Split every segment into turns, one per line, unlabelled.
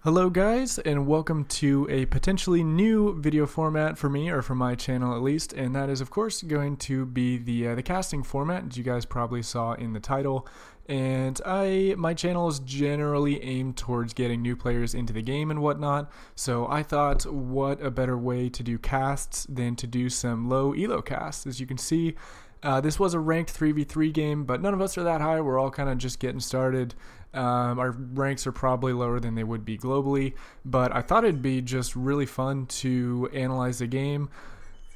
Hello guys, and welcome to a potentially new video format for me, or for my channel at least, and that is of course going to be the casting format, as you guys probably saw in the title. And my channel is generally aimed towards getting new players into the game and whatnot, so I thought what a better way to do casts than to do some low elo casts. As you can see, this was a ranked 3v3 game, but none of us are that high. We're all kind of just getting started. Our ranks are probably lower than they would be globally, but I thought it'd be just really fun to analyze the game.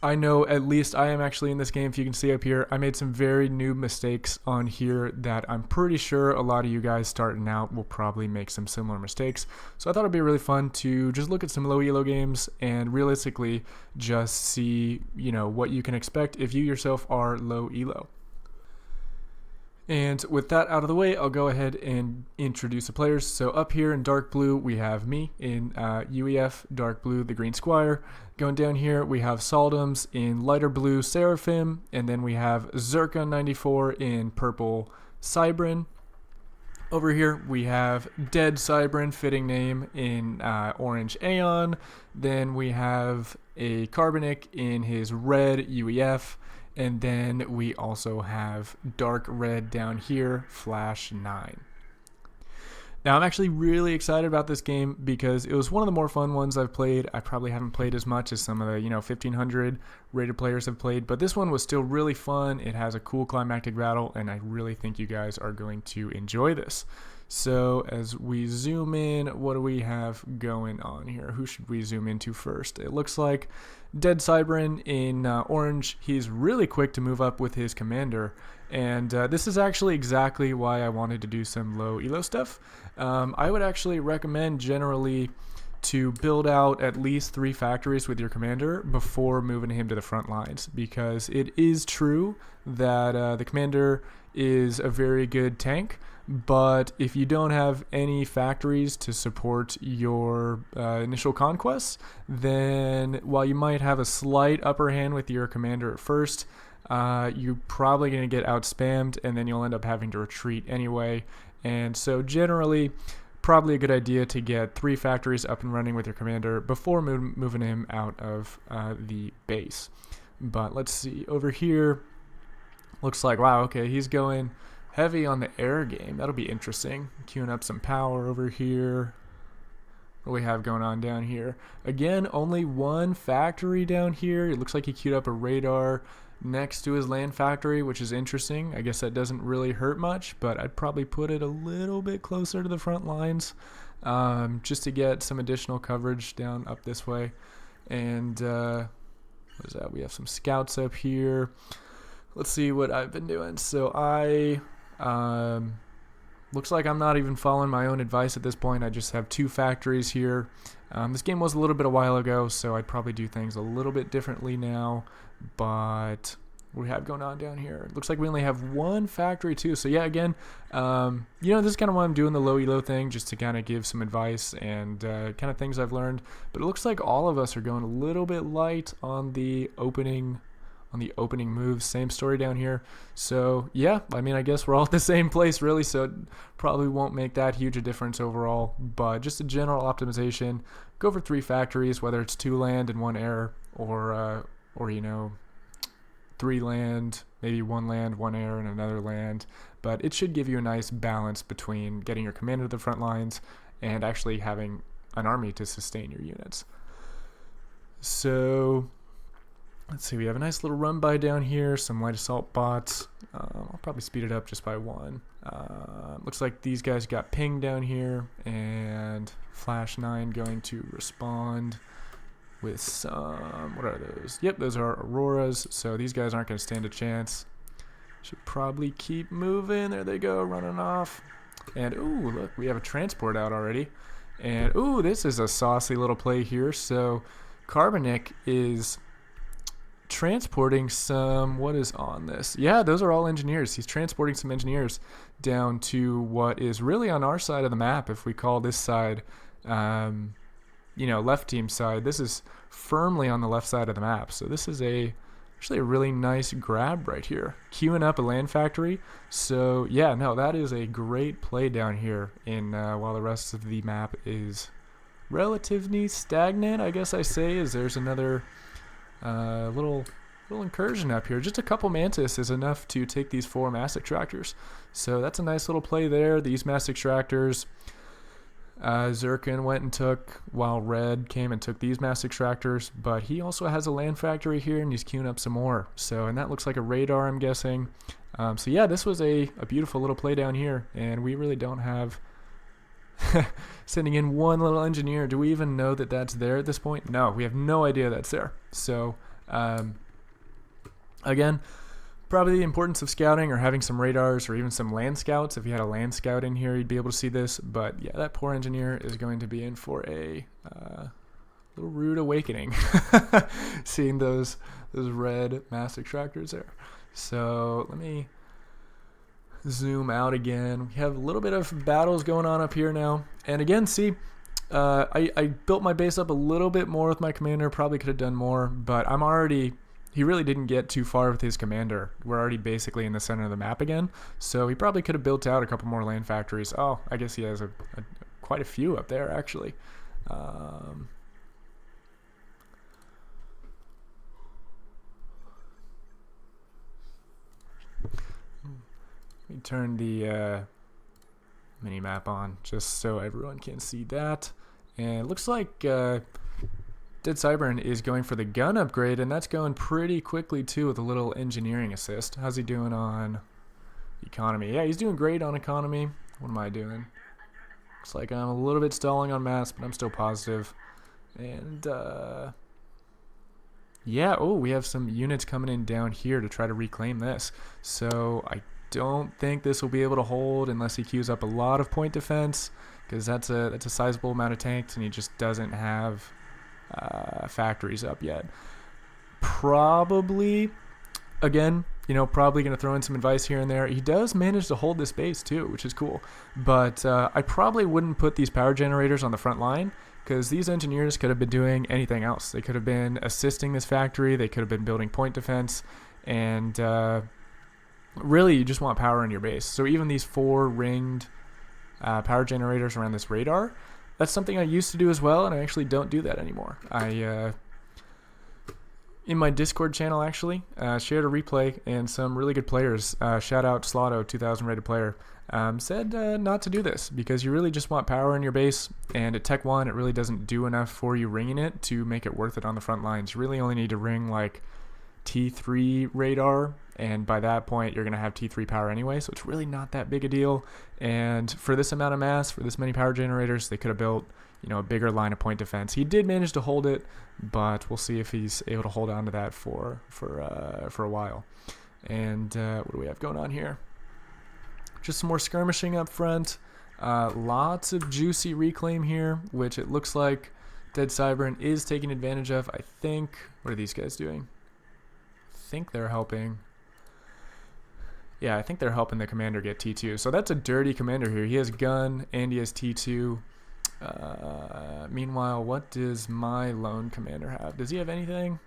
I know at least I am actually in this game. If you can see up here, I made some very noob mistakes on here that I'm pretty sure a lot of you guys starting out will probably make some similar mistakes. So I thought it'd be really fun to just look at some low elo games and realistically just see, what you can expect if you yourself are low elo. And with that out of the way, I'll go ahead and introduce the players. So up here in dark blue, we have me in UEF, dark blue, TheGreenSquier. Going down here, we have Saldums in lighter blue, Seraphim. And then we have Zircon94 in purple, Cybrin. Over here, we have Dead Cybrin, fitting name, in orange Aeon. Then we have a Carbonic in his red UEF. And then we also have dark red down here, Flash 9. Now I'm actually really excited about this game because it was one of the more fun ones I've played. I probably haven't played as much as some of the 1500 rated players have played, but this one was still really fun. It has a cool climactic battle, and I really think you guys are going to enjoy this. So as we zoom in, what do we have going on here? Who should we zoom into first? It looks like Dead Cybrin in orange. He's really quick to move up with his commander, and this is actually exactly why I wanted to do some low elo stuff. I would actually recommend generally to build out at least 3 factories with your commander before moving him to the front lines, because it is true that the commander is a very good tank, but if you don't have any factories to support your initial conquests, then while you might have a slight upper hand with your commander at first, you're probably going to get outspammed, and then you'll end up having to retreat anyway. And so generally, probably a good idea to get 3 factories up and running with your commander before moving him out of the base. But let's see, over here, looks like, wow, okay, he's going heavy on the air game. That'll be interesting. Queuing up some power over here. What do we have going on down here? Again, only 1 factory down here. It looks like he queued up a radar next to his land factory, which is interesting. I guess that doesn't really hurt much, but I'd probably put it a little bit closer to the front lines just to get some additional coverage down up this way. And what is that? We have some scouts up here. Let's see what I've been doing. So looks like I'm not even following my own advice at this point. I just have 2 factories here. This game was a little bit a while ago, so I'd probably do things a little bit differently now. But what do we have going on down here? It looks like we only have 1 factory too. So yeah, again, this is kind of why I'm doing the low elo thing, just to kind of give some advice and kind of things I've learned. But it looks like all of us are going a little bit light on the opening moves. Same story down here. So yeah, I guess we're all at the same place really, so it probably won't make that huge a difference overall, but just a general optimization. Go for 3 factories, whether it's 2 land and 1 air, or 3 land, maybe 1 land, 1 air, and another land. But it should give you a nice balance between getting your commander to the front lines and actually having an army to sustain your units. So let's see, we have a nice little run by down here, some light assault bots. I'll probably speed it up just by 1. Looks like these guys got pinged down here, and Flash 9 going to respond with some, what are those? Yep, those are Auroras, so these guys aren't going to stand a chance. Should probably keep moving. There they go, running off. And ooh, look, we have a transport out already. And ooh, this is a saucy little play here. So Carbonic is transporting some, what is on this? Yeah, those are all engineers. He's transporting some engineers down to what is really on our side of the map. If we call this side left team side, this is firmly on the left side of the map. So this is actually a really nice grab right here, queuing up a land factory. So yeah, no, that is a great play down here in while the rest of the map is relatively stagnant, I guess I say, as there's another little incursion up here. Just a couple mantis is enough to take these 4 mass extractors. So that's a nice little play there. These mass extractors, Zirkin went and took, while Red came and took these mass extractors, but he also has a land factory here and he's queuing up some more. So, and that looks like a radar, I'm guessing. So yeah, this was a beautiful little play down here, and we really don't have sending in one little engineer. Do we even know that that's there at this point? No, we have no idea that's there. So again, probably the importance of scouting or having some radars or even some land scouts. If you had a land scout in here, you'd be able to see this. But yeah, that poor engineer is going to be in for a little rude awakening seeing those red mass extractors there. So let me zoom out again. We have a little bit of battles going on up here now. And again, see, I built my base up a little bit more with my commander. Probably could have done more, but I'm already... He really didn't get too far with his commander. We're already basically in the center of the map again. So he probably could have built out a couple more land factories. Oh, I guess he has quite a few up there, actually. Let me turn the mini map on just so everyone can see that. And it looks like Dead Cybern is going for the gun upgrade, and that's going pretty quickly too with a little engineering assist. How's he doing on economy? Yeah, he's doing great on economy. What am I doing? Looks like I'm a little bit stalling on mass, but I'm still positive. And yeah, oh, we have some units coming in down here to try to reclaim this. So I don't think this will be able to hold unless he queues up a lot of point defense, because that's a sizable amount of tanks, and he just doesn't have factories up yet. Probably, again, probably going to throw in some advice here and there. He does manage to hold this base too, which is cool. But I probably wouldn't put these power generators on the front line, because these engineers could have been doing anything else. They could have been assisting this factory. They could have been building point defense. And really, you just want power in your base. So even these 4 ringed power generators around this radar, that's something I used to do as well, and I actually don't do that anymore. I, in my Discord channel, actually, shared a replay, and some really good players, shout out Slotto, 2000 rated player, said not to do this, because you really just want power in your base, and at Tech 1, it really doesn't do enough for you ringing it to make it worth it on the front lines. You really only need to ring, like, T3 radar, and by that point you're going to have T3 power anyway, so it's really not that big a deal. And for this amount of mass, for this many power generators, they could have built a bigger line of point defense. He did manage to hold it, but we'll see if he's able to hold on to that for a while. And what do we have going on here? Just some more skirmishing up front. Lots of juicy reclaim here, which it looks like Dead Cybern is taking advantage of. I think, what are these guys doing? I think they're helping. Yeah, I think they're helping the commander get T2. So that's a dirty commander here. He has gun and he has T2. Meanwhile, what does my lone commander have? Does he have anything?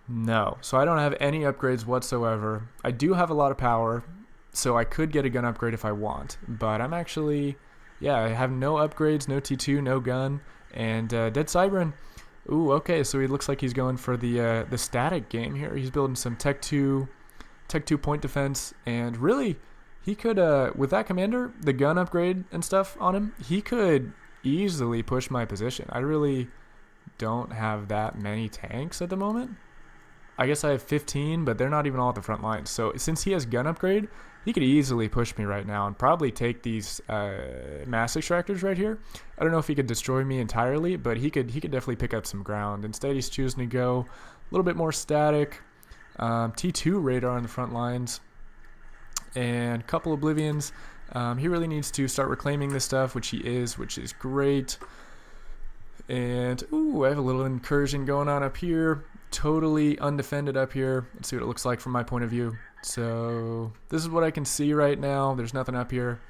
No. So I don't have any upgrades whatsoever. I do have a lot of power, so I could get a gun upgrade if I want. But I'm actually, yeah, I have no upgrades, no T2, no gun. And Dead Cybern, ooh, okay, so he looks like he's going for the static game here. He's building some Tech 2 point defense, and really, he could, with that commander, the gun upgrade and stuff on him, he could easily push my position. I really don't have that many tanks at the moment. I guess I have 15, but they're not even all at the front line. So since he has gun upgrade, he could easily push me right now and probably take these mass extractors right here. I don't know if he could destroy me entirely, but he could definitely pick up some ground. Instead, he's choosing to go a little bit more static. T2 radar on the front lines and a couple Oblivions. He really needs to start reclaiming this stuff, which he is, which is great. And, ooh, I have a little incursion going on up here. Totally undefended up here. Let's see what it looks like from my point of view. So this is what I can see right now. There's nothing up here.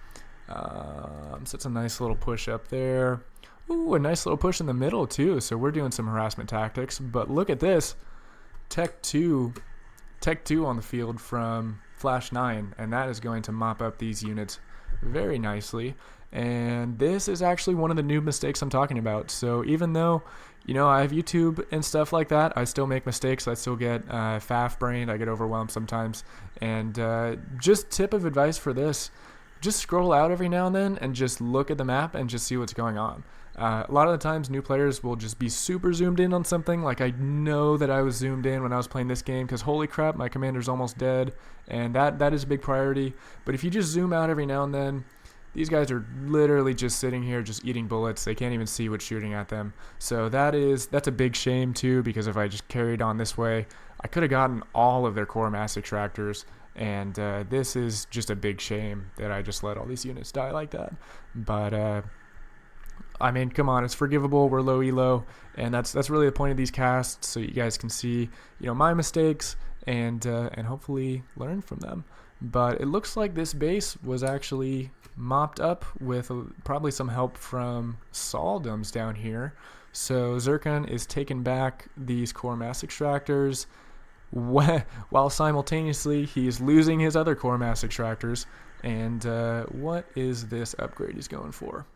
So it's a nice little push up there. Ooh, a nice little push in the middle too. So we're doing some harassment tactics. But look at this. Tech 2 on the field from Flash 9. And that is going to mop up these units very nicely. And this is actually one of the new mistakes I'm talking about. So even though, I have YouTube and stuff like that, I still make mistakes. I still get FAF brained. I get overwhelmed sometimes. And just tip of advice for this, just scroll out every now and then and just look at the map and just see what's going on. A lot of the times new players will just be super zoomed in on something. Like I know that I was zoomed in when I was playing this game because holy crap, my commander's almost dead. And that is a big priority. But if you just zoom out every now and then, these guys are literally just sitting here just eating bullets. They can't even see what's shooting at them. So that's a big shame too, because if I just carried on this way, I could have gotten all of their core mass extractors. And this is just a big shame that I just let all these units die like that. But I mean, come on, it's forgivable. We're low elo, and that's really the point of these casts, so you guys can see, my mistakes and hopefully learn from them. But it looks like this base was actually mopped up with probably some help from Saldums down here. So Zircon is taking back these core mass extractors while simultaneously he's losing his other core mass extractors. And what is this upgrade he's going for?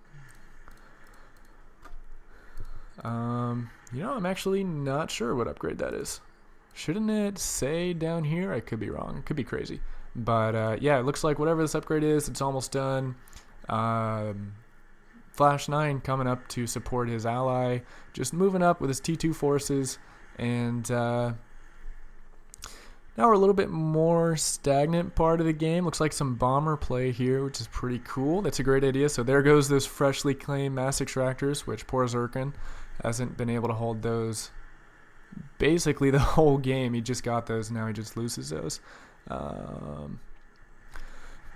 I'm actually not sure what upgrade that is. Shouldn't it say down here? I could be wrong. It could be crazy. But yeah, it looks like whatever this upgrade is, it's almost done. Flash 9 coming up to support his ally, just moving up with his T2 forces, and now we're a little bit more stagnant part of the game. Looks like some bomber play here, which is pretty cool. That's a great idea. So there goes those freshly claimed mass extractors, which poor Zircon hasn't been able to hold those basically the whole game. He just got those, now he just loses those.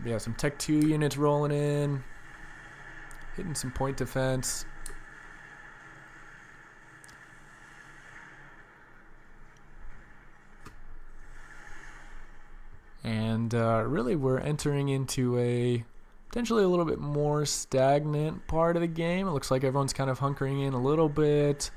Yeah, some Tech 2 units rolling in, hitting some point defense. And really we're entering into a potentially a little bit more stagnant part of the game. It looks like everyone's kind of hunkering in a little bit.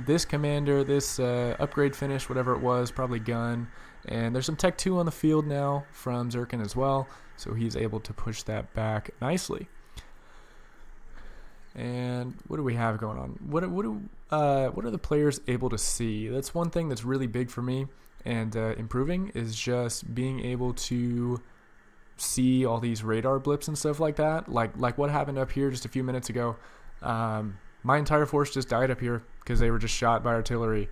This commander, this upgrade finish, whatever it was, probably gun. And there's some Tech 2 on the field now from Zircon as well, so he's able to push that back nicely. And what do we have going on? What are the players able to see? That's one thing that's really big for me, and improving is just being able to see all these radar blips and stuff like that. Like what happened up here just a few minutes ago. My entire force just died up here because they were just shot by artillery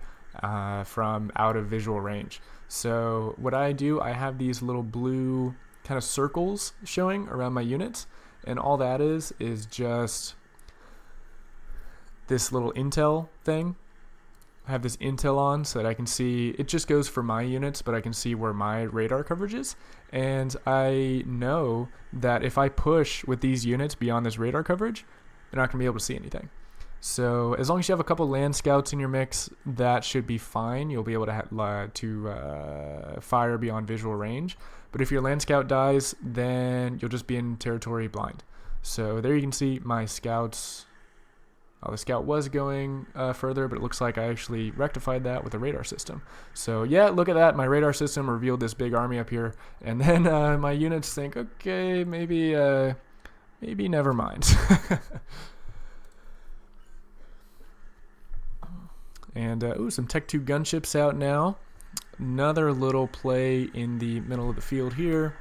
from out of visual range. So what I do, I have these little blue kind of circles showing around my units, and all that is just this little intel thing. I have this intel on so that I can see, it just goes for my units, but I can see where my radar coverage is. And I know that if I push with these units beyond this radar coverage, they're not going to be able to see anything. So as long as you have a couple land scouts in your mix, that should be fine. You'll be able to fire beyond visual range. But if your land scout dies, then you'll just be in territory blind. So there you can see my scouts. Oh, the scout was going further, but it looks like I actually rectified that with a radar system. So yeah, look at that. My radar system revealed this big army up here. And then my units think, okay, maybe never mind. And some Tech 2 gunships out now. Another little play in the middle of the field here.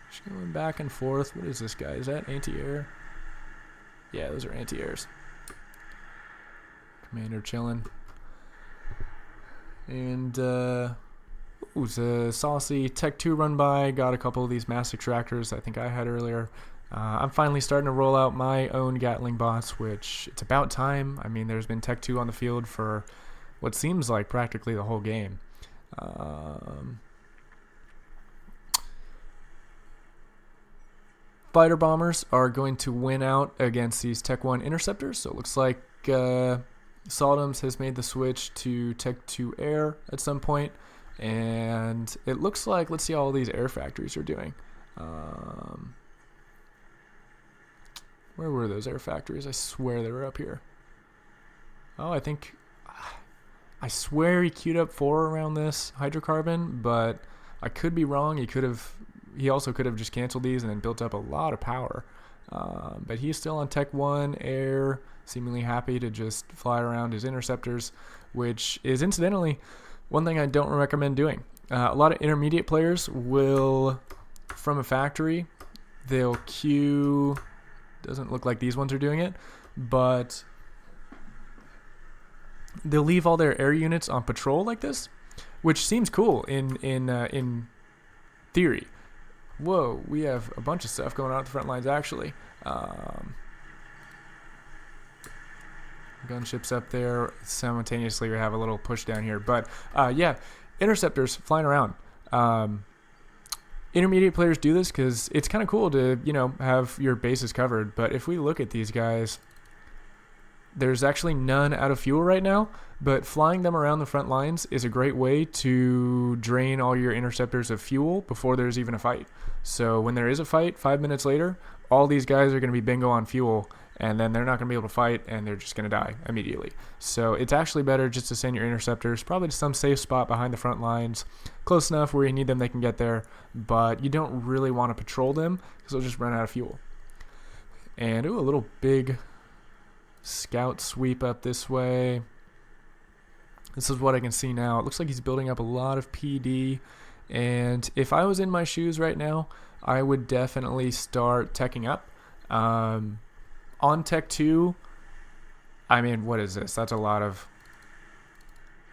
Just going back and forth. What is this guy? Is that anti-air? Yeah, those are anti-airs. Commander chilling. And it's a saucy Tech 2 run by. Got a couple of these mass extractors I think I had earlier. I'm finally starting to roll out my own Gatling bots, which it's about time. I mean, there's been Tech 2 on the field for what seems like practically the whole game. Fighter bombers are going to win out against these Tech 1 interceptors. So it looks like Saldums has made the switch to Tech 2 air at some point. And it looks like, let's see how all these air factories are doing. Where were those air factories? I swear they were up here. Oh, I swear he queued up 4 around this hydrocarbon, but I could be wrong. He also could have just canceled these and then built up a lot of power. But he's still on Tech 1 Air, seemingly happy to just fly around his interceptors, which is incidentally one thing I don't recommend doing. A lot of intermediate players will, from a factory, they'll queue. Doesn't look like these ones are doing it, but they'll leave all their air units on patrol like this, which seems cool in theory. Whoa, we have a bunch of stuff going on at the front lines, actually. Gunships up there. Simultaneously, we have a little push down here. But, yeah, interceptors flying around. Intermediate players do this because it's kind of cool to, have your bases covered. But if we look at these guys, there's actually none out of fuel right now, but flying them around the front lines is a great way to drain all your interceptors of fuel before there's even a fight. So when there is a fight, 5 minutes later, all these guys are going to be bingo on fuel, and then they're not going to be able to fight, and they're just going to die immediately. So it's actually better just to send your interceptors probably to some safe spot behind the front lines, close enough where you need them, they can get there, but you don't really want to patrol them because they'll just run out of fuel. And, a little big scout sweep up this way. This is what I can see now. It looks like he's building up a lot of PD, and if I was in my shoes right now, I would definitely start teching up. On Tech 2, I mean, what is this? That's a lot of,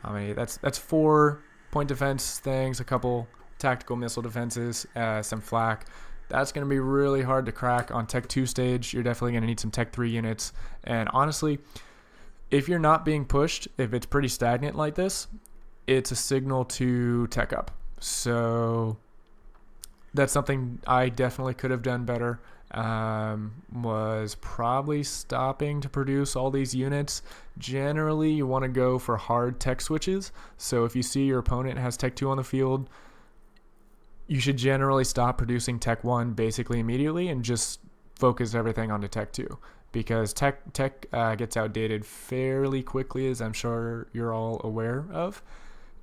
that's 4 point defense things, a couple tactical missile defenses, some flak. That's going to be really hard to crack on Tech 2 stage. You're definitely going to need some Tech 3 units. And honestly, if you're not being pushed, if it's pretty stagnant like this, it's a signal to tech up. So that's something I definitely could have done better. Was probably stopping to produce all these units. Generally, you want to go for hard tech switches. So if you see your opponent has Tech 2 on the field, you should generally stop producing Tech 1 basically immediately and just focus everything onto Tech 2, because Tech gets outdated fairly quickly, as I'm sure you're all aware of.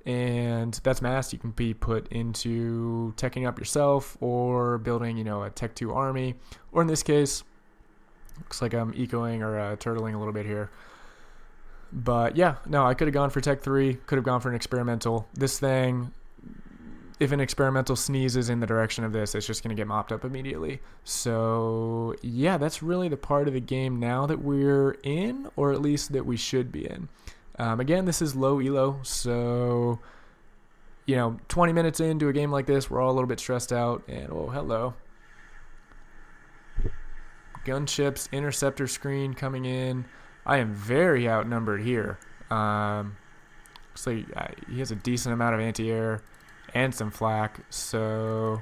And that's mass you can be put into teching up yourself or building, a Tech 2 army. Or in this case, looks like I'm ecoing or turtling a little bit here. But yeah, no, I could have gone for Tech 3, could have gone for an experimental. This thing, if an experimental sneezes in the direction of this, it's just going to get mopped up immediately. So yeah, that's really the part of the game now that we're in, or at least that we should be in. Again, this is low elo, so 20 minutes into a game like this, we're all a little bit stressed out. And oh, hello, gunships, interceptor screen coming in. I am very outnumbered here. Looks like he has a decent amount of anti-air and some flak, so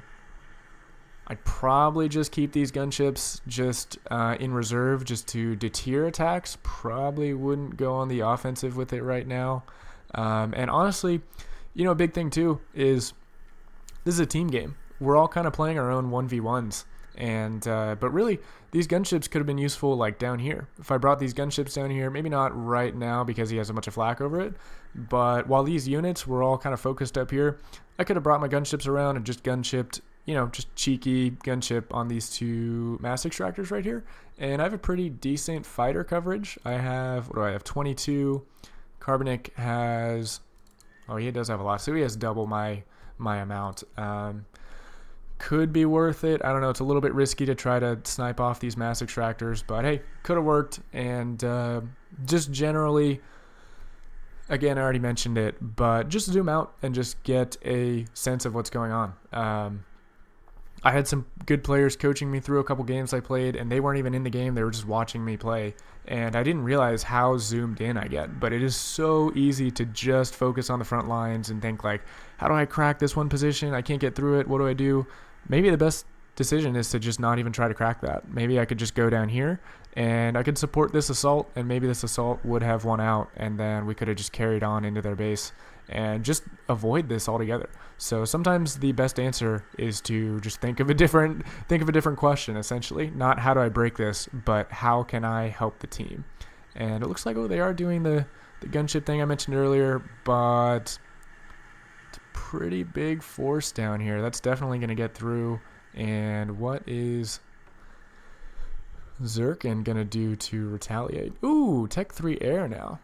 I'd probably just keep these gunships just in reserve just to deter attacks. Probably wouldn't go on the offensive with it right now. And honestly, a big thing too is this is a team game. We're all kind of playing our own 1v1s. And but really, these gunships could have been useful like down here. If I brought these gunships down here, maybe not right now because he has a bunch of flak over it, but while these units were all kind of focused up here, I could have brought my gunships around and just gunshipped, just cheeky gunship on these 2 mass extractors right here. And I have a pretty decent fighter coverage. I have, 22. Carbonic has, he does have a lot, so he has double my amount. Could be worth it. I don't know. It's a little bit risky to try to snipe off these mass extractors, but hey, could have worked. And just generally, again, I already mentioned it, but just zoom out and just get a sense of what's going on. I had some good players coaching me through a couple games I played, and they weren't even in the game. They were just watching me play, and I didn't realize how zoomed in I get. But it is so easy to just focus on the front lines and think like, how do I crack this one position? I can't get through it. What do I do? Maybe the best decision is to just not even try to crack that. Maybe I could just go down here, and I could support this assault, and maybe this assault would have won out, and then we could have just carried on into their base and just avoid this altogether. So sometimes the best answer is to just think of a different question, essentially. Not how do I break this, but how can I help the team? And it looks like, they are doing the gunship thing I mentioned earlier, but pretty big force down here. That's definitely going to get through. And what is Zirkin going to do to retaliate? Ooh, Tech 3 air now.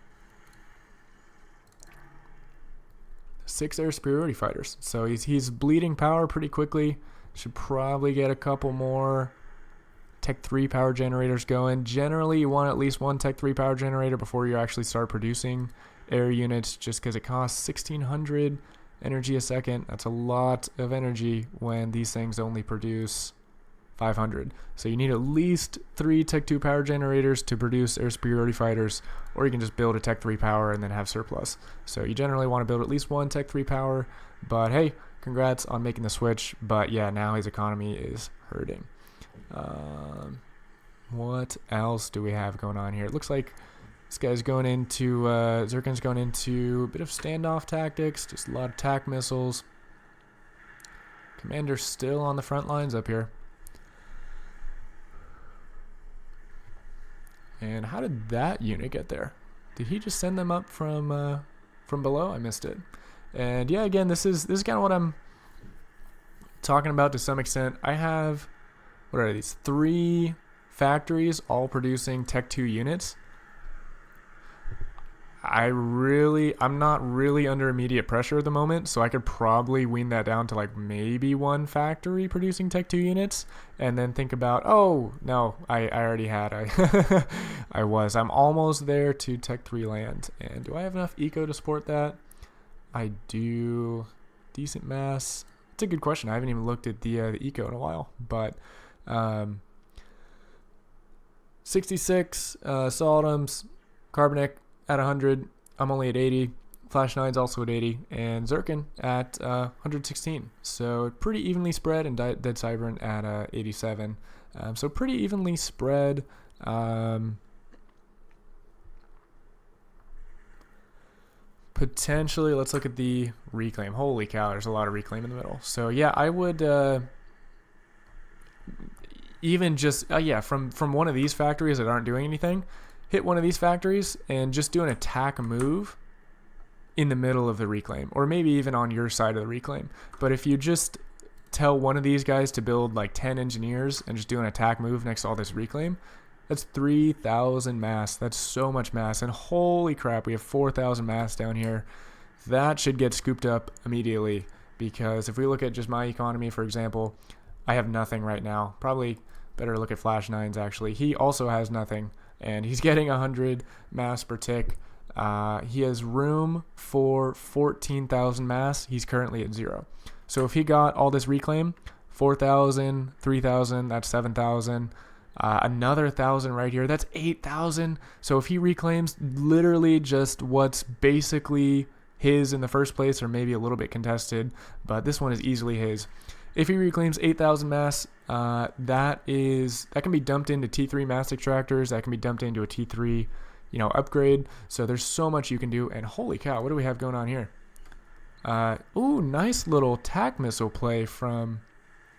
6 air superiority fighters. So he's bleeding power pretty quickly. Should probably get a couple more Tech 3 power generators going. Generally, you want at least one Tech 3 power generator before you actually start producing air units, just because it costs 1600 energy a second. That's a lot of energy when these things only produce 500. So you need at least 3 Tech 2 power generators to produce air superiority fighters, or you can just build a Tech 3 power and then have surplus. So you generally want to build at least one Tech 3 power, but hey, congrats on making the switch. But yeah, now his economy is hurting. What else do we have going on here? It looks like this guy's going into, Zirkin's going into a bit of standoff tactics, just a lot of attack missiles. Commander's still on the front lines up here. And how did that unit get there? Did he just send them up from below? I missed it. And yeah, again, this is kind of what I'm talking about to some extent. I have, what are these? 3 factories all producing Tech 2 units. I'm not really under immediate pressure at the moment, so I could probably wean that down to like maybe 1 factory producing Tech 2 units, and then think about, oh no, I already had, I'm almost there to Tech 3 land. And do I have enough eco to support that? I do. Decent mass. It's a good question. I haven't even looked at the eco in a while, but 66 Solidums, Carbonic at 100. I'm only at 80. Flash 9's also at 80, and Zirkin at 116. So pretty evenly spread, and Dead Cybern at 87. So pretty evenly spread. Potentially, let's look at the reclaim. Holy cow, there's a lot of reclaim in the middle. So yeah, I would even just from one of these factories that aren't doing anything, hit one of these factories and just do an attack move in the middle of the reclaim, or maybe even on your side of the reclaim. But if you just tell one of these guys to build like 10 engineers and just do an attack move next to all this reclaim, that's 3,000 mass. That's so much mass. And holy crap, we have 4,000 mass down here. That should get scooped up immediately, because if we look at just my economy, for example, I have nothing right now. Probably better look at Flash 9's actually. He also has nothing, and he's getting 100 mass per tick. He has room for 14,000 mass. He's currently at 0. So if he got all this reclaim, 4,000, 3,000, that's 7,000. Another 1,000 right here, that's 8,000. So if he reclaims literally just what's basically his in the first place, or maybe a little bit contested, but this one is easily his. If he reclaims 8,000 mass, that can be dumped into T3 mass extractors. That can be dumped into a T3, upgrade. So there's so much you can do. And holy cow, what do we have going on here? Ooh, nice little tac missile play from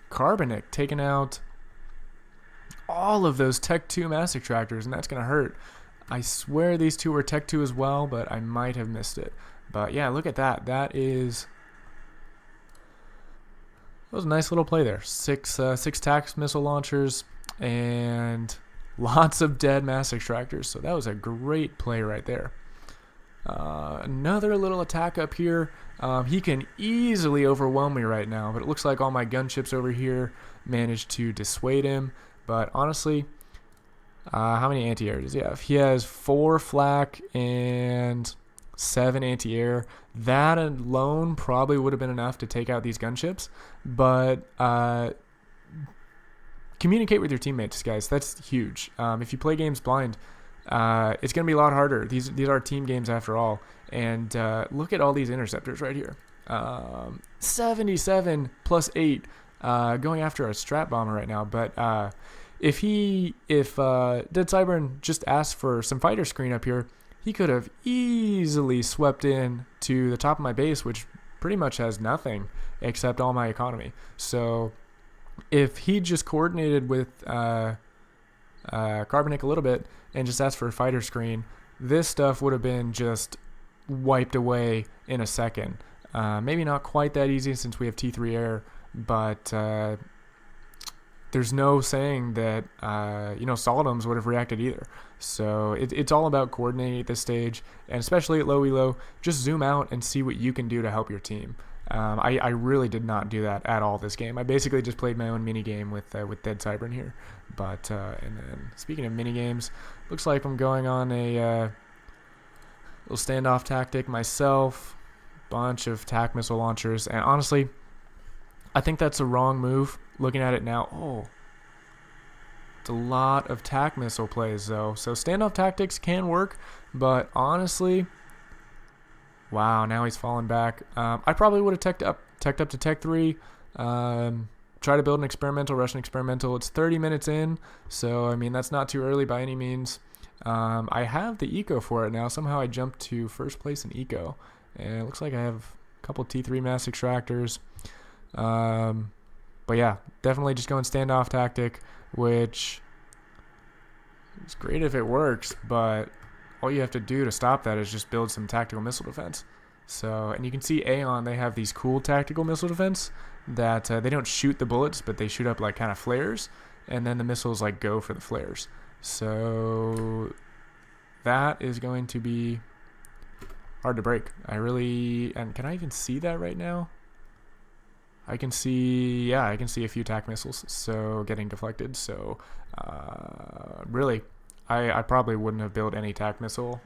Carbonic, taking out all of those Tech 2 mass extractors, and that's going to hurt. I swear these 2 were Tech 2 as well, but I might have missed it. But yeah, look at that. That was a nice little play there. 6 tac missile launchers and lots of dead mass extractors. So that was a great play right there. Another little attack up here. He can easily overwhelm me right now, but it looks like all my gunships over here managed to dissuade him. But honestly, how many anti-air does he have? He has 4 flak and 7 anti-air. That alone probably would have been enough to take out these gunships. But communicate with your teammates, guys. That's huge. If you play games blind, it's going to be a lot harder. These are team games after all. And look at all these interceptors right here. 77 plus 8 going after a strat bomber right now. But if Dead Cybern just asked for some fighter screen up here, he could have easily swept in to the top of my base, which pretty much has nothing except all my economy. So if he just coordinated with Carbonic a little bit and just asked for a fighter screen, this stuff would have been just wiped away in a second. Maybe not quite that easy since we have T3 air, but there's no saying that Solidums would have reacted either. So it's all about coordinating at this stage, and especially at low elo, just zoom out and see what you can do to help your team. I really did not do that at all this game. I basically just played my own mini game with Dead Cybern here. But and then speaking of mini games, looks like I'm going on a little standoff tactic myself. Bunch of tac missile launchers, and honestly, I think that's a wrong move. Looking at it now, it's a lot of tac missile plays though. So standoff tactics can work, but honestly, wow, now he's falling back. I probably would have teched up to tech 3. Try to build an experimental, Russian experimental. It's 30 minutes in, so I mean that's not too early by any means. I have the eco for it now. Somehow I jumped to first place in eco, and it looks like I have a couple T3 mass extractors. But yeah, definitely just going standoff tactic, which is great if it works, but all you have to do to stop that is just build some tactical missile defense. So, and you can see Aeon, they have these cool tactical missile defense that they don't shoot the bullets, but they shoot up like kind of flares, and then the missiles like go for the flares. So that is going to be hard to break. And can I even see that right now? I can see a few tac missiles, so getting deflected. So really, I probably wouldn't have built any tac missile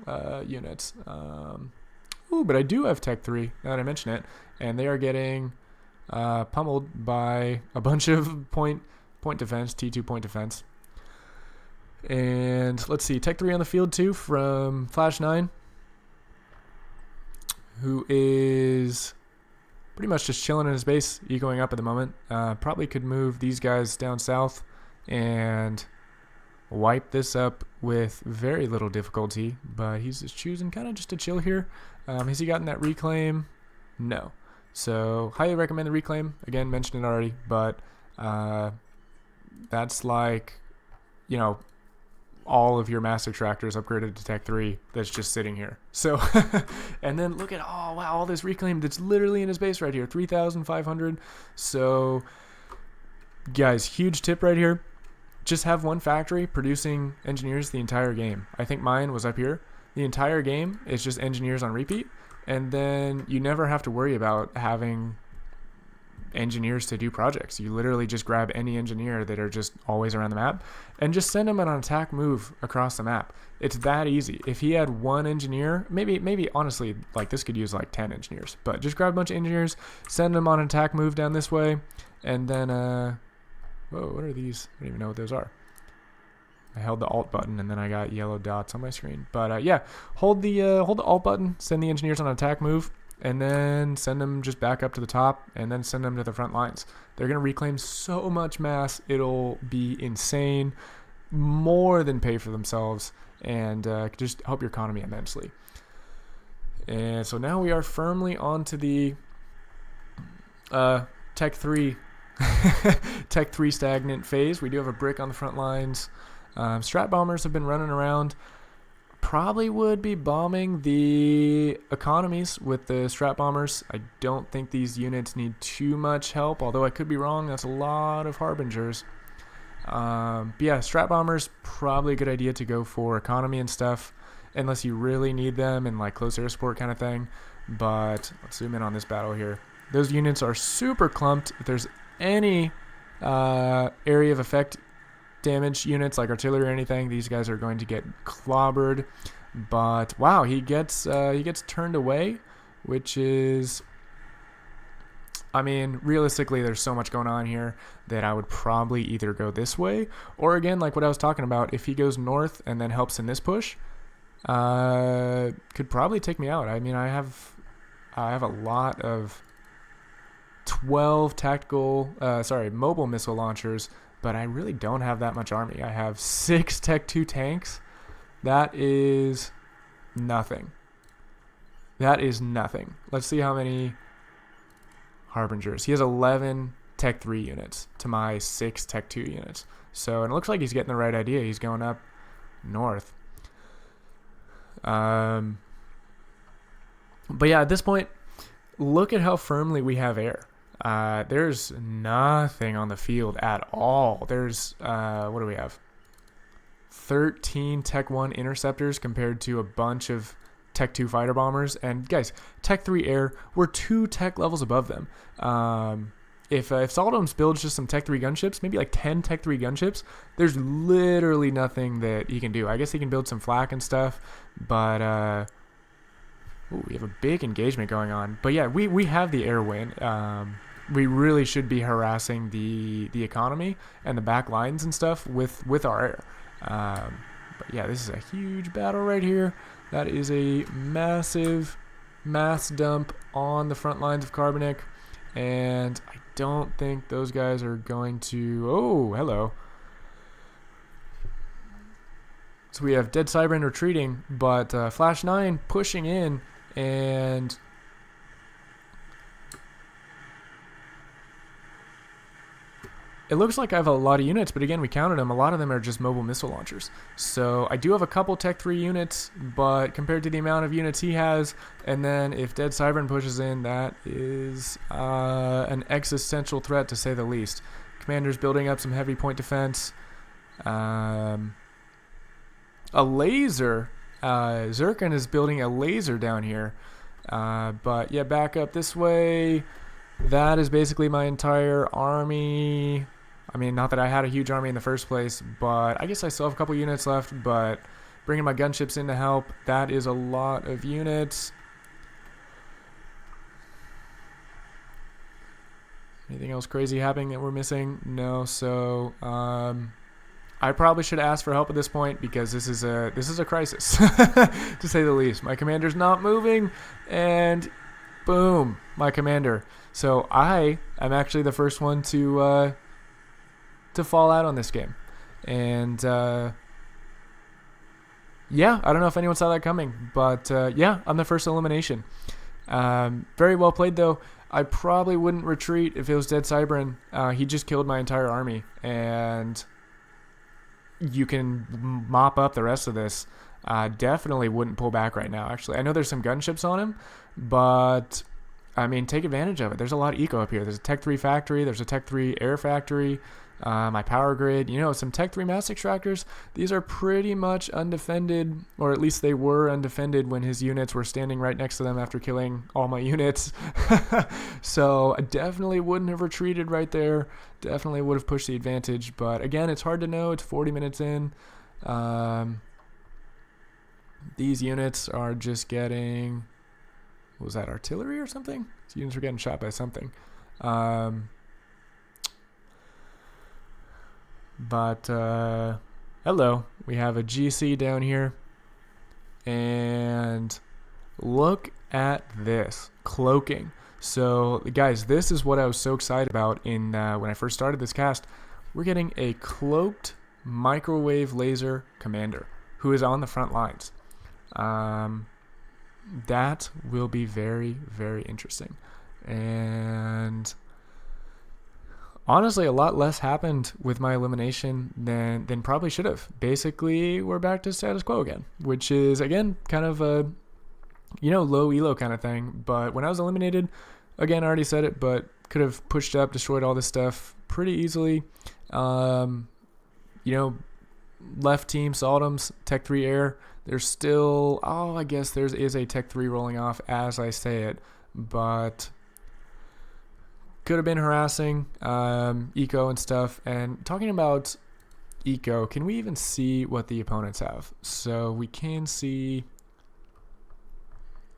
units. But I do have tech 3, now that I mention it, and they are getting pummeled by a bunch of point defense, T2 point defense. And let's see, tech 3 on the field too from Flash 9, who is pretty much just chilling in his base, ecoing up at the moment. Probably could move these guys down south and wipe this up with very little difficulty, but he's just choosing kind of just to chill here. Has he gotten that reclaim? No. So highly recommend the reclaim. Again, mentioned it already, but that's like, all of your mass extractors upgraded to tech 3 that's just sitting here. So and then look at all this reclaim that's literally in his base right here, 3,500. So guys, huge tip right here, just have one factory producing engineers the entire game. I think mine was up here. The entire game is just engineers on repeat, and then you never have to worry about having engineers to do projects. You literally just grab any engineer that are just always around the map and just send them on an attack move across the map. It's that easy. If he had one engineer, maybe honestly, like this could use like 10 engineers, but just grab a bunch of engineers, send them on an attack move down this way, and then whoa, what are these? I don't even know what those are. I held the Alt button and then I got yellow dots on my screen. But yeah, hold the Alt button, send the engineers on an attack move, and then send them just back up to the top, and then send them to the front lines. They're going to reclaim so much mass, it'll be insane, more than pay for themselves, and just help your economy immensely. And so now we are firmly onto the Tech 3 Tech 3 stagnant phase. We do have a brick on the front lines. Strat bombers have been running around. Probably would be bombing the economies with the strat bombers. I don't think these units need too much help, although I could be wrong. That's a lot of harbingers. But yeah, strat bombers, probably a good idea to go for economy and stuff, unless you really need them in like close air support kind of thing. But let's zoom in on this battle here. Those units are super clumped. If there's any area of effect damage units like artillery or anything, these guys are going to get clobbered. But wow, he gets turned away, which is, I mean, realistically there's so much going on here that I would probably either go this way, or again, like what I was talking about, if he goes north and then helps in this push, could probably take me out. I mean, I have a lot of 12 mobile missile launchers, but I really don't have that much army. I have 6 Tech 2 tanks. That is nothing. That is nothing. Let's see how many harbingers. He has 11 Tech 3 units to my 6 Tech 2 units. So, and it looks like he's getting the right idea. He's going up north. But yeah, at this point, look at how firmly we have air. There's nothing on the field at all. There's, what do we have? 13 Tech 1 interceptors compared to a bunch of Tech 2 fighter bombers. And guys, Tech 3 air, we're 2 tech levels above them. If Soldoms builds just some Tech 3 gunships, maybe like 10 Tech 3 gunships, there's literally nothing that he can do. I guess he can build some flak and stuff, but ooh, we have a big engagement going on. But yeah, we have the air win. We really should be harassing the economy and the back lines and stuff with our air. But yeah, this is a huge battle right here. That is a massive mass dump on the front lines of Carbonic. And I don't think those guys are going to... Oh, hello. So we have Dead Cybran retreating, but Flash 9 pushing in, and... It looks like I have a lot of units, but again, we counted them. A lot of them are just mobile missile launchers. So I do have a couple Tech 3 units, but compared to the amount of units he has, and then if Dead Cybran pushes in, that is an existential threat to say the least. Commander's building up some heavy point defense. A laser. Zircon is building a laser down here. But yeah, back up this way. That is basically my entire army. I mean, not that I had a huge army in the first place, but I guess I still have a couple units left, but bringing my gunships in to help, that is a lot of units. Anything else crazy happening that we're missing? No, so I probably should ask for help at this point because this is a crisis, to say the least. My commander's not moving, and boom, my commander. So I am actually the first one to fall out on this game, and yeah, I don't know if anyone saw that coming, but yeah, I'm the first elimination. Very well played though. I probably wouldn't retreat if it was Dead Cybran. He just killed my entire army, and you can mop up the rest of this. Definitely wouldn't pull back right now. Actually, I know there's some gunships on him, but I mean, take advantage of it. There's a lot of eco up here. There's a Tech 3 factory. There's a Tech 3 air factory. My power grid. You know, some Tech 3 mass extractors. These are pretty much undefended, or at least they were undefended when his units were standing right next to them after killing all my units. So I definitely wouldn't have retreated right there. Definitely would have pushed the advantage. But again, it's hard to know. It's 40 minutes in. These units are just getting... What was that, artillery or something? These units are getting shot by something. But hello, we have a GC down here, and look at this cloaking. So guys, this is what I was so excited about in when I first started this cast. We're getting a cloaked microwave laser commander who is on the front lines. That will be very, very interesting. And honestly, a lot less happened with my elimination than probably should have. Basically, we're back to status quo again, which is, again, kind of a, you know, low elo kind of thing. But when I was eliminated, again, I already said it, but could have pushed up, destroyed all this stuff pretty easily. You know, left team, Soldoms, Tech 3 air. There's still, oh, I guess there is a Tech 3 rolling off as I say it, but could have been harassing eco and stuff. And talking about eco, can we even see what the opponents have? So we can see,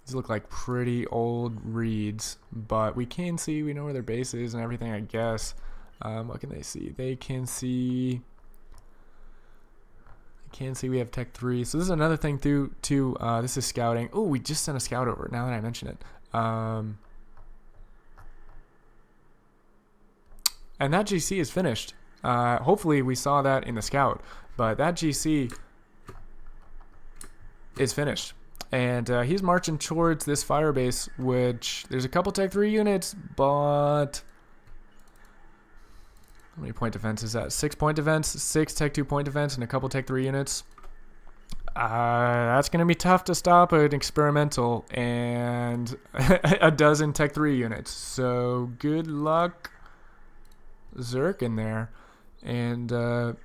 these look like pretty old reads, but we can see, we know where their base is and everything, I guess. What can they see? They can see... Can see we have Tech 3. So this is another thing too. This is scouting. Oh, we just sent a scout over now that I mention it. And that GC is finished. Hopefully we saw that in the scout, but that GC is finished. And he's marching towards this fire base, which there's a couple Tech 3 units, but... How many point defense is that? 6 point defense, 6 Tech 2 point defense, and a couple Tech 3 units. That's going to be tough to stop an experimental and a dozen Tech 3 units. So good luck, Zerk, in there. And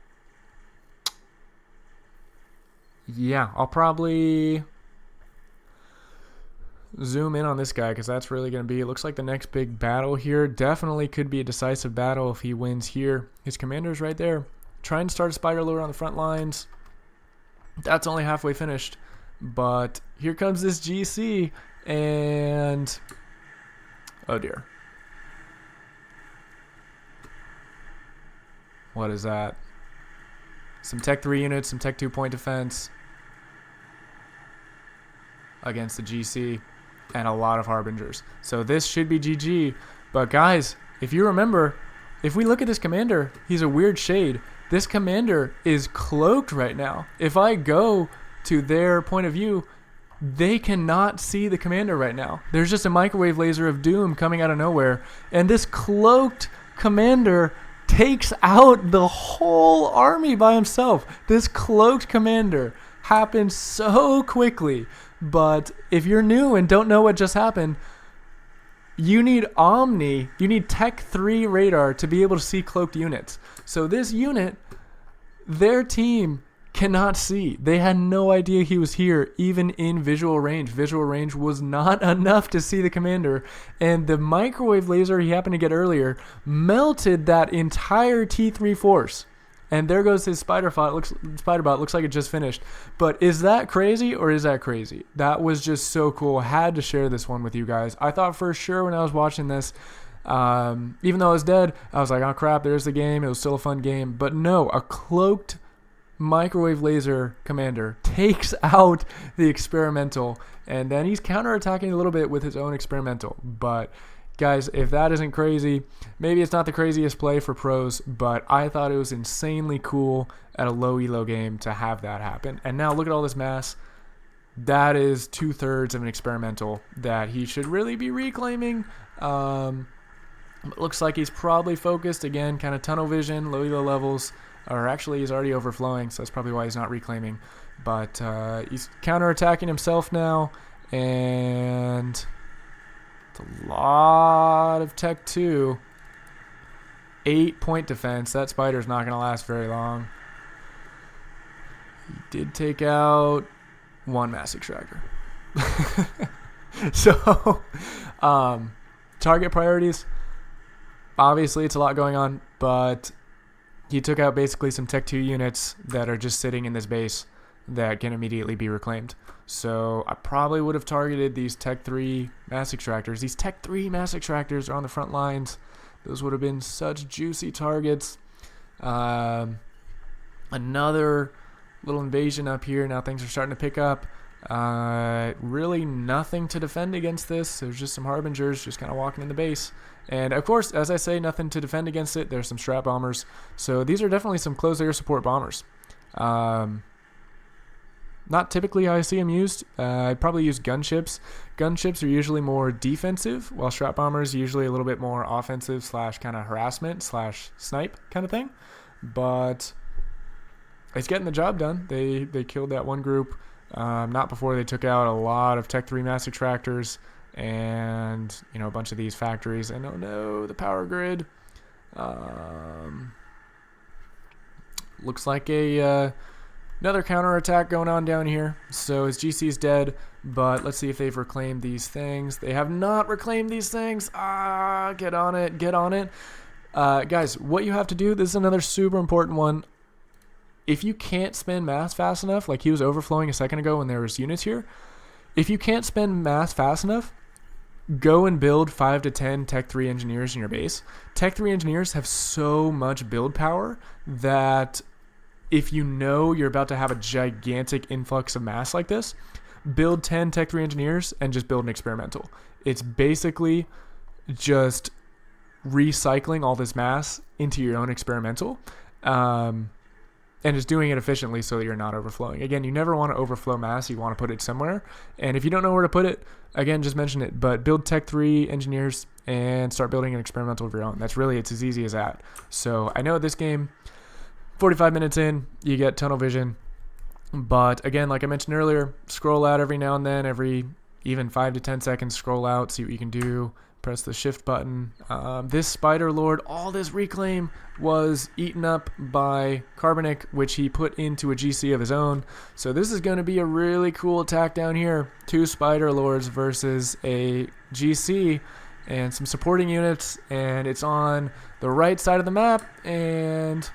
yeah, I'll probably zoom in on this guy because that's really going to be, it looks like the next big battle here. Definitely could be a decisive battle if he wins here. His commander's right there. Trying to start a spider lure on the front lines. That's only halfway finished, but here comes this GC, and oh dear. What is that? Some Tech 3 units, some Tech 2 point defense against the GC, and a lot of Harbingers. So this should be GG, but guys, if you remember, if we look at this commander, he's a weird shade. This commander is cloaked right now. If I go to their point of view, they cannot see the commander right now. There's just a microwave laser of doom coming out of nowhere. And this cloaked commander takes out the whole army by himself. This cloaked commander happened so quickly. But if you're new and don't know what just happened, you need Omni, you need Tech 3 radar to be able to see cloaked units. So this unit, their team cannot see. They had no idea he was here, even in visual range. Visual range was not enough to see the commander. And the microwave laser he happened to get earlier melted that entire T3 force. And there goes his Spiderbot. Looks like it just finished. But is that crazy or is that crazy? That was just so cool. Had to share this one with you guys. I thought for sure when I was watching this, even though I was dead, I was like, oh crap, there's the game. It was still a fun game. But no, a cloaked microwave laser commander takes out the experimental. And then he's counterattacking a little bit with his own experimental. But guys, if that isn't crazy, maybe it's not the craziest play for pros, but I thought it was insanely cool at a low elo game to have that happen. And now look at all this mass. That is 2/3 of an experimental that he should really be reclaiming. Looks like he's probably focused again, kind of tunnel vision, low elo levels, or actually he's already overflowing, so that's probably why he's not reclaiming. But he's counterattacking himself now, and it's a lot of Tech 2. 8 point defense. That spider's not going to last very long. He did take out one mass extractor. So, target priorities. Obviously, it's a lot going on, but he took out basically some Tech 2 units that are just sitting in this base that can immediately be reclaimed. So I probably would have targeted these Tech 3 mass extractors. These Tech 3 mass extractors are on the front lines. Those would have been such juicy targets. Another little invasion up here. Now things are starting to pick up. Really nothing to defend against this. There's just some Harbingers just kind of walking in the base. And of course, as I say, nothing to defend against it. There's some strat bombers. So these are definitely some close air support bombers. Not typically how I see them used. I'd probably use gunships. Gunships are usually more defensive, while strat bombers are usually a little bit more offensive / kind of harassment / snipe kind of thing. But it's getting the job done. They killed that one group. Not before they took out a lot of Tech 3 mass extractors and a bunch of these factories. And oh no, the power grid. Looks like another counterattack going on down here. So his GC's dead, but let's see if they've reclaimed these things. They have not reclaimed these things. Get on it. Get on it. Guys, what you have to do, this is another super important one. If you can't spend mass fast enough, like he was overflowing a second ago when there was units here, if you can't spend mass fast enough, go and build 5 to 10 Tech 3 engineers in your base. Tech 3 engineers have so much build power that if you know you're about to have a gigantic influx of mass like this, build 10 Tech 3 engineers and just build an experimental. It's basically just recycling all this mass into your own experimental. And just doing it efficiently so that you're not overflowing. Again, you never want to overflow mass. You want to put it somewhere. And if you don't know where to put it, again, just mention it. But build Tech 3 engineers and start building an experimental of your own. It's as easy as that. So I know this game, 45 minutes in, you get tunnel vision. But again, like I mentioned earlier, scroll out every now and then, every even 5 to 10 seconds, scroll out, see what you can do. Press the shift button. This Spider Lord, all this reclaim was eaten up by Carbonic, which he put into a GC of his own. So this is going to be a really cool attack down here. 2 Spider Lords versus a GC and some supporting units, and it's on the right side of the map, and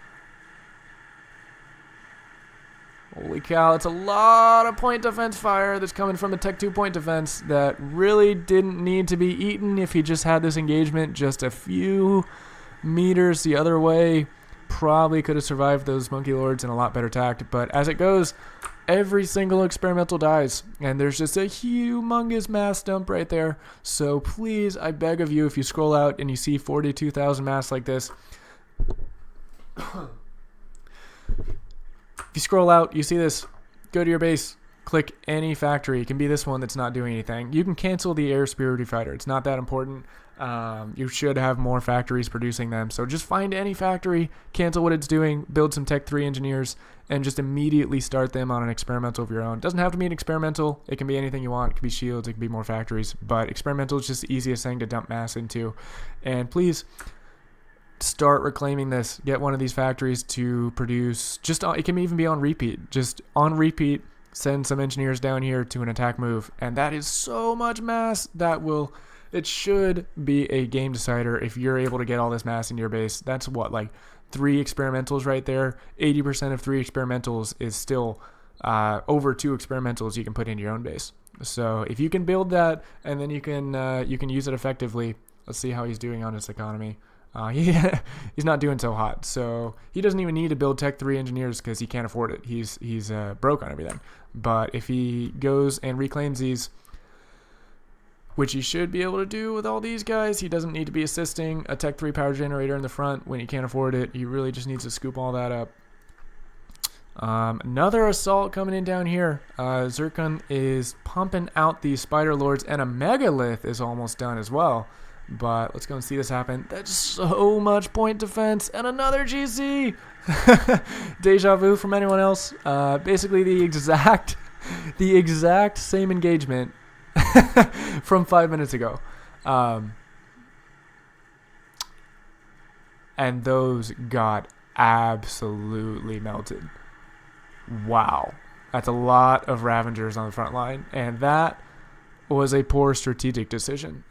holy cow, it's a lot of point defense fire that's coming from a Tech 2 point defense that really didn't need to be eaten if he just had this engagement just a few meters the other way. Probably could have survived those Monkey Lords in a lot better tact, but as it goes, every single experimental dies, and there's just a humongous mass dump right there. So please, I beg of you, if you scroll out and you see 42,000 mass like this, if you scroll out, you see this, go to your base, click any factory. It can be this one that's not doing anything. You can cancel the Air Superiority Fighter. It's not that important. You should have more factories producing them. So just find any factory, cancel what it's doing, build some Tech 3 engineers, and just immediately start them on an experimental of your own. It doesn't have to be an experimental. It can be anything you want. It can be shields. It can be more factories. But experimental is just the easiest thing to dump mass into. And please start reclaiming this. Get one of these factories to produce. It can even be on repeat. Just on repeat, send some engineers down here to an attack move. And that is so much mass that will... It should be a game decider if you're able to get all this mass into your base. That's what, like 3 experimentals right there. 80% of 3 experimentals is still over 2 experimentals you can put in your own base. So if you can build that and then you can use it effectively. Let's see how he's doing on his economy. He's not doing so hot. So he doesn't even need to build Tech 3 engineers because he can't afford it. He's broke on everything. But if he goes and reclaims these, which he should be able to do with all these guys, he doesn't need to be assisting a Tech 3 power generator in the front when he can't afford it. He really just needs to scoop all that up. Another assault coming in down here. Zircon is pumping out these Spider Lords, and a Megalith is almost done as well. But let's go and see this happen. That's so much point defense, and another GC. Deja vu from anyone else. Basically the exact same engagement from 5 minutes ago. And those got absolutely melted. Wow. That's a lot of Ravengers on the front line. And that was a poor strategic decision.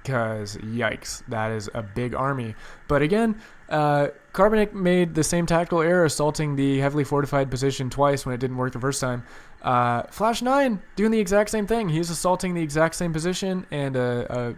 Because, yikes, that is a big army. But again, Carbonic made the same tactical error, assaulting the heavily fortified position twice when it didn't work the first time. Flash 9 doing the exact same thing. He's assaulting the exact same position, and a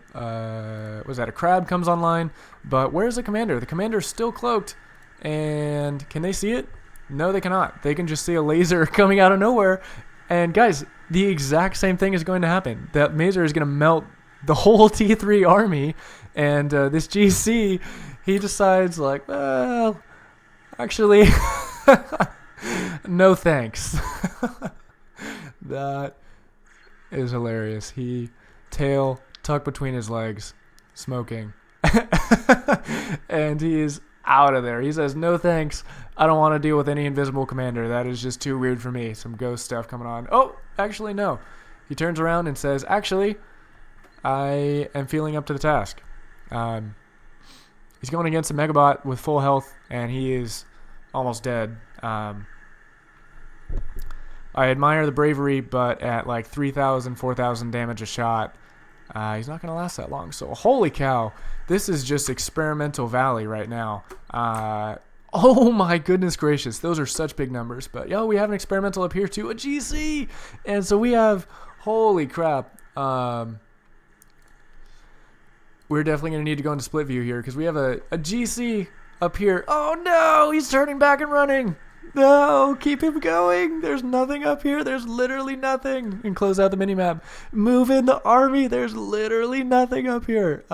crab comes online. But where's the commander? The commander's still cloaked. And can they see it? No, they cannot. They can just see a laser coming out of nowhere. And guys, the exact same thing is going to happen. That laser is going to melt the whole T3 army, and this GC, he decides like, well, actually, no thanks. That is hilarious. He tail tucked between his legs, smoking, and he is out of there. He says, no thanks. I don't want to deal with any invisible commander. That is just too weird for me. Some ghost stuff coming on. Oh, actually, no. He turns around and says, actually, I am feeling up to the task. He's going against a Megabot with full health, and he is almost dead. I admire the bravery, but at like 3,000, 4,000 damage a shot, he's not going to last that long. So, holy cow, this is just experimental valley right now. Oh my goodness gracious, those are such big numbers. But, yo, we have an experimental up here too, a GC! And so we have, holy crap, we're definitely going to need to go into split view here because we have a GC up here. Oh no, he's turning back and running. No, keep him going. There's nothing up here. There's literally nothing. And close out the minimap. Move in the army. There's literally nothing up here.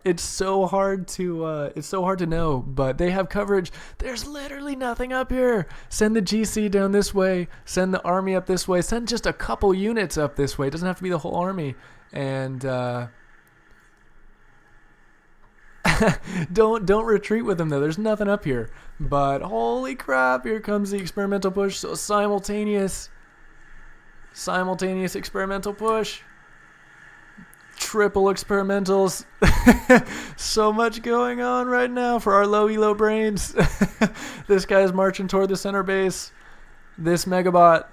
It's so hard to know, but they have coverage. There's literally nothing up here. Send the GC down this way. Send the army up this way. Send just a couple units up this way. It doesn't have to be the whole army. And Don't retreat with him though. There's nothing up here. But holy crap, here comes the experimental push. So simultaneous experimental push. Triple experimentals. So much going on right now for our low elo brains. This guy's marching toward the center base. This Megabot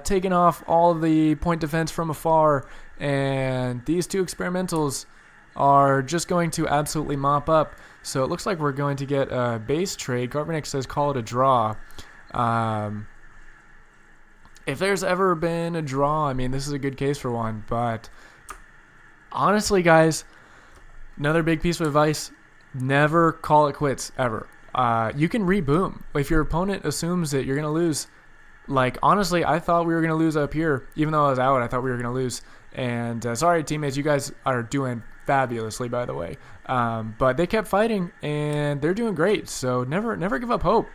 taking off all of the point defense from afar. And these two experimentals are just going to absolutely mop up. So it looks like we're going to get a base trade. Garbernick says call it a draw. If there's ever been a draw, I mean, this is a good case for one. But honestly, guys, another big piece of advice, never call it quits, ever. You can reboom. If your opponent assumes that you're going to lose, like, honestly, I thought we were going to lose up here. Even though I was out, I thought we were going to lose. And sorry, teammates, you guys are doing fabulously, by the way. But they kept fighting, and they're doing great. So never give up hope.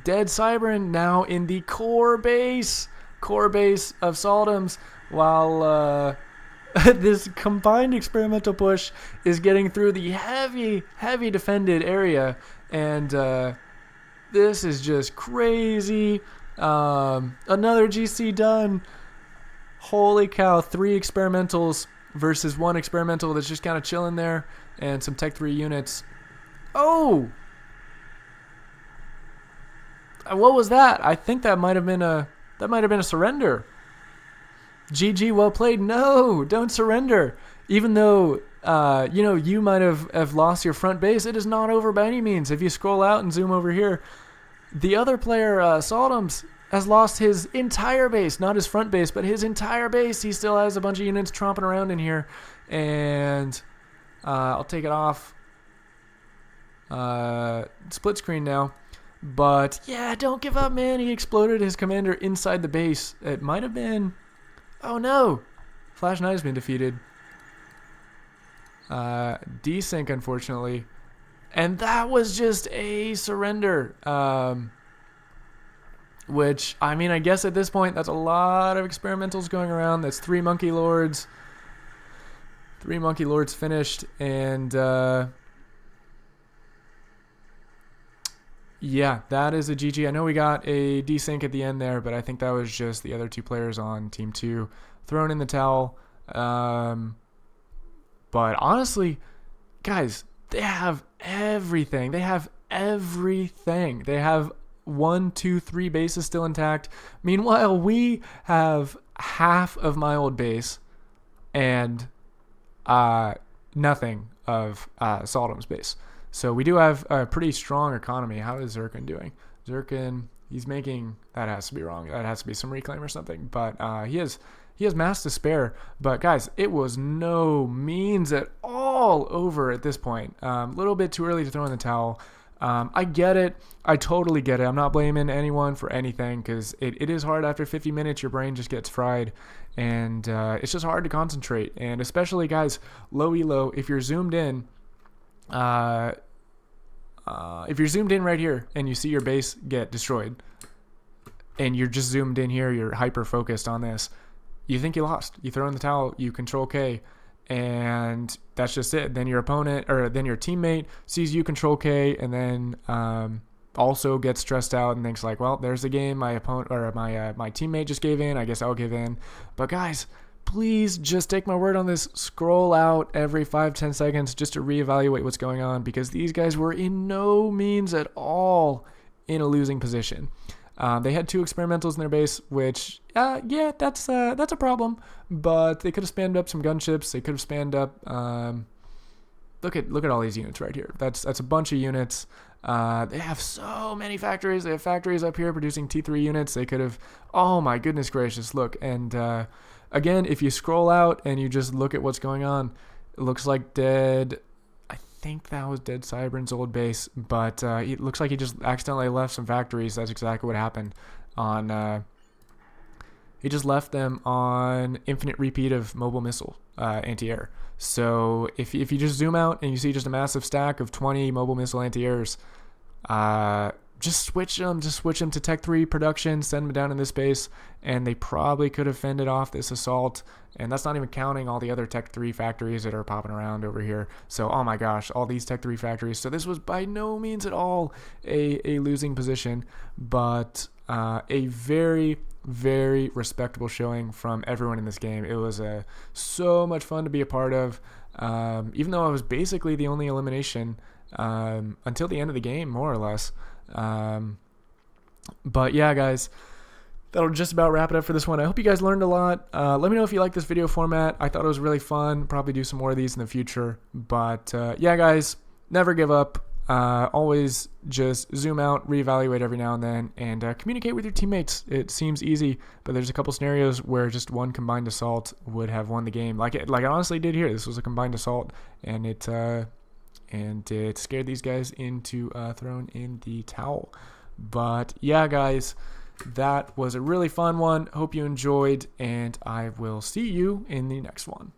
Dead Cybern now in the core base of Saldums, while this combined experimental push is getting through the heavy defended area, and this is just crazy. Another GC done. Holy cow, 3 experimentals versus 1 experimental that's just kind of chilling there, and some Tech 3 units. Oh! What was that? I think that might have been a surrender. GG, well played. No, don't surrender. Even though you might have lost your front base, it is not over by any means. If you scroll out and zoom over here, the other player, Saldums, has lost his entire base, not his front base, but his entire base. He still has a bunch of units tromping around in here, and I'll take it off. Split screen now. But yeah, don't give up, man. He exploded his commander inside the base. It might have been... Oh no! Flash Knight's been defeated. Desync, unfortunately. And that was just a surrender. Which, I mean, I guess at this point, that's a lot of experimentals going around. That's 3 Monkey Lords. 3 Monkey Lords finished. And, yeah, that is a GG. I know we got a desync at the end there, but I think that was just the other 2 players on Team 2 thrown in the towel. But honestly, guys, they have everything. They have 1, 2, 3 bases still intact. Meanwhile, we have half of my old base and nothing of Saldum's base. So we do have a pretty strong economy. How is Zirkin doing? Zirkin, he's making... That has to be wrong. That has to be some reclaim or something. But he has mass to spare. But guys, it was no means at all over at this point. A little bit too early to throw in the towel. I get it. I totally get it. I'm not blaming anyone for anything, because it is hard after 50 minutes. Your brain just gets fried, and it's just hard to concentrate. And especially, guys, low elo, if you're zoomed in, right here and you see your base get destroyed, and you're just zoomed in here, you're hyper focused on this, you think you lost. You throw in the towel, you control K, and that's just it. Then your opponent, or then your teammate, sees you control K, and then also gets stressed out and thinks like, well, there's the game. My opponent, or my teammate just gave in. I guess I'll give in. But guys, please just take my word on this. Scroll out every 5-10 seconds just to reevaluate what's going on, because these guys were in no means at all in a losing position. They had 2 experimentals in their base, which, yeah, that's a problem. But they could have spammed up some gunships. They could have spammed up. Look at all these units right here. That's a bunch of units. They have so many factories. They have factories up here producing T3 units. They could have. Oh my goodness gracious! Look, and again, if you scroll out and you just look at what's going on, it looks like Dead. I think that was Dead Cybern's old base, but it looks like he just accidentally left some factories. That's exactly what happened on... he just left them on infinite repeat of mobile missile anti-air. So if you just zoom out and you see just a massive stack of 20 mobile missile anti-airs, just switch them to Tech 3 production, send them down in this base, and they probably could have fended off this assault. And that's not even counting all the other Tech 3 factories that are popping around over here. So, oh my gosh, all these Tech 3 factories. So this was by no means at all a losing position, but a very, very respectable showing from everyone in this game. It was so much fun to be a part of, even though I was basically the only elimination until the end of the game, more or less. But yeah, guys, that'll just about wrap it up for this one. I hope you guys learned a lot. Let me know if you like this video format. I thought it was really fun. Probably do some more of these in the future. But yeah, guys, never give up. Always just zoom out, reevaluate every now and then, and communicate with your teammates. It seems easy, but there's a couple scenarios where just one combined assault would have won the game. Like I honestly did here. This was a combined assault, and it scared these guys into throwing in the towel. But yeah, guys, that was a really fun one. Hope you enjoyed, and I will see you in the next one.